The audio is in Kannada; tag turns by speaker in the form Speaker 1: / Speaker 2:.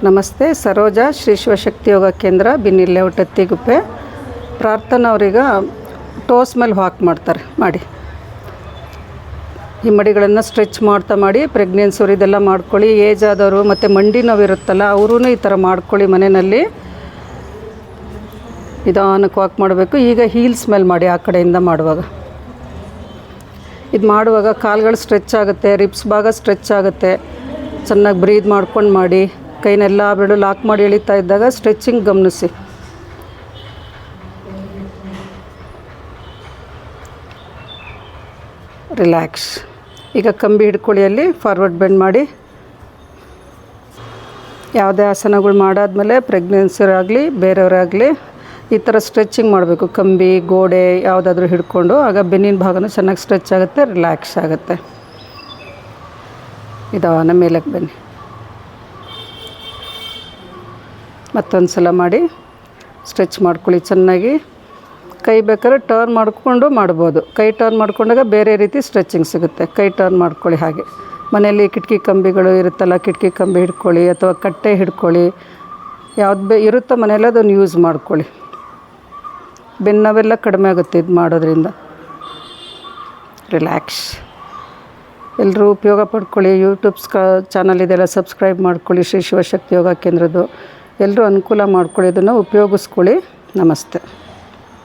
Speaker 1: ನಮಸ್ತೆ. ಸರೋಜಾ ಶ್ರೀ ಶಿವಶಕ್ತಿ ಯೋಗ ಕೇಂದ್ರ, ಬಿನ್ನಿ ಲೇಔಟ್, ಅತ್ತಿಗುಪ್ಪೆ. ಪ್ರಾರ್ಥನಾ ಅವ್ರೀಗ ಟೋಸ್ ಮೇಲೆ ವಾಕ್ ಮಾಡ್ತಾರೆ. ಮಾಡಿ ಈ ಮಡಿಗಳನ್ನು ಸ್ಟ್ರೆಚ್ ಮಾಡ್ತಾ ಮಾಡಿ. ಪ್ರೆಗ್ನೆನ್ಸಿಯವ್ರು ಇದೆಲ್ಲ ಮಾಡ್ಕೊಳ್ಳಿ. ಏಜ್ ಆದವರು ಮತ್ತು ಮಂಡಿ ನೋವು ಇರುತ್ತಲ್ಲ ಅವರೂ ಈ ಥರ ಮಾಡ್ಕೊಳ್ಳಿ ಮನೆಯಲ್ಲಿ. ನಿಧಾನಕ್ಕೆ ವಾಕ್ ಮಾಡಬೇಕು. ಈಗ ಹೀಲ್ಸ್ ಮೇಲೆ ಮಾಡಿ. ಆ ಕಡೆಯಿಂದ ಮಾಡುವಾಗ ಇದು ಮಾಡುವಾಗ ಕಾಲುಗಳು ಸ್ಟ್ರೆಚ್ ಆಗುತ್ತೆ, ರಿಬ್ಸ್ ಭಾಗ ಸ್ಟ್ರೆಚ್ ಆಗುತ್ತೆ. ಚೆನ್ನಾಗಿ ಬ್ರೀದ್ ಮಾಡ್ಕೊಂಡು ಮಾಡಿ. ಕೈನೆಲ್ಲ ಬೆರಳು ಲಾಕ್ ಮಾಡಿ ಎಳಿತಾ ಇದ್ದಾಗ ಸ್ಟ್ರೆಚಿಂಗ್ ಗಮನಿಸಿ. ರಿಲ್ಯಾಕ್ಸ್. ಈಗ ಕಂಬಿ ಹಿಡ್ಕೊಳ್ಳಿ. ಅಲ್ಲಿ ಫಾರ್ವರ್ಡ್ ಬೆಂಡ್ ಮಾಡಿ. ಯಾವುದೇ ಆಸನಗಳು ಮಾಡಾದ್ಮೇಲೆ ಪ್ರೆಗ್ನೆನ್ಸಿಯರಾಗಲಿ ಬೇರೆಯವರಾಗಲಿ ಈ ಥರ ಸ್ಟ್ರೆಚಿಂಗ್ ಮಾಡಬೇಕು. ಕಂಬಿ, ಗೋಡೆ ಯಾವುದಾದ್ರೂ ಹಿಡ್ಕೊಂಡು. ಆಗ ಬೆನ್ನಿನ ಭಾಗನೂ ಚೆನ್ನಾಗಿ ಸ್ಟ್ರೆಚ್ ಆಗುತ್ತೆ, ರಿಲ್ಯಾಕ್ಸ್ ಆಗುತ್ತೆ. ನಿಧಾನ ಮೇಲಕ್ಕೆ ಬನ್ನಿ. ಮತ್ತೊಂದು ಸಲ ಮಾಡಿ. ಸ್ಟ್ರೆಚ್ ಮಾಡ್ಕೊಳ್ಳಿ ಚೆನ್ನಾಗಿ. ಕೈ ಬೇಕಾದ್ರೆ ಟರ್ನ್ ಮಾಡಿಕೊಂಡು ಮಾಡ್ಬೋದು. ಕೈ ಟರ್ನ್ ಮಾಡ್ಕೊಂಡಾಗ ಬೇರೆ ರೀತಿ ಸ್ಟ್ರೆಚಿಂಗ್ ಸಿಗುತ್ತೆ. ಕೈ ಟರ್ನ್ ಮಾಡ್ಕೊಳ್ಳಿ. ಹಾಗೆ ಮನೆಯಲ್ಲಿ ಕಿಟಕಿ ಕಂಬಿಗಳು ಇರುತ್ತಲ್ಲ, ಕಿಟಕಿ ಕಂಬಿ ಹಿಡ್ಕೊಳ್ಳಿ ಅಥವಾ ಕಟ್ಟೆ ಹಿಡ್ಕೊಳ್ಳಿ. ಯಾವ್ದು ಇರುತ್ತೋ ಮನೆಯಲ್ಲಿ ಅದನ್ನು ಯೂಸ್ ಮಾಡ್ಕೊಳ್ಳಿ. ಬೆನ್ನವೆಲ್ಲ ಕಡಿಮೆ ಆಗುತ್ತೆ ಇದು ಮಾಡೋದ್ರಿಂದ. ರಿಲ್ಯಾಕ್ಸ್. ಎಲ್ಲರೂ ಉಪಯೋಗ ಪಡ್ಕೊಳ್ಳಿ. ಯೂಟ್ಯೂಬ್ಸ್ ಚಾನಲ್ ಇದೆಲ್ಲ ಸಬ್ಸ್ಕ್ರೈಬ್ ಮಾಡ್ಕೊಳ್ಳಿ. ಶ್ರೀ ಶಿವಶಕ್ತಿ ಯೋಗ ಕೇಂದ್ರದ್ದು ಎಲ್ಲರೂ ಅನುಕೂಲ ಮಾಡ್ಕೊಳ್ಳಿ. ಇದನ್ನು ಉಪಯೋಗಿಸ್ಕೊಳ್ಳಿ. ನಮಸ್ತೆ.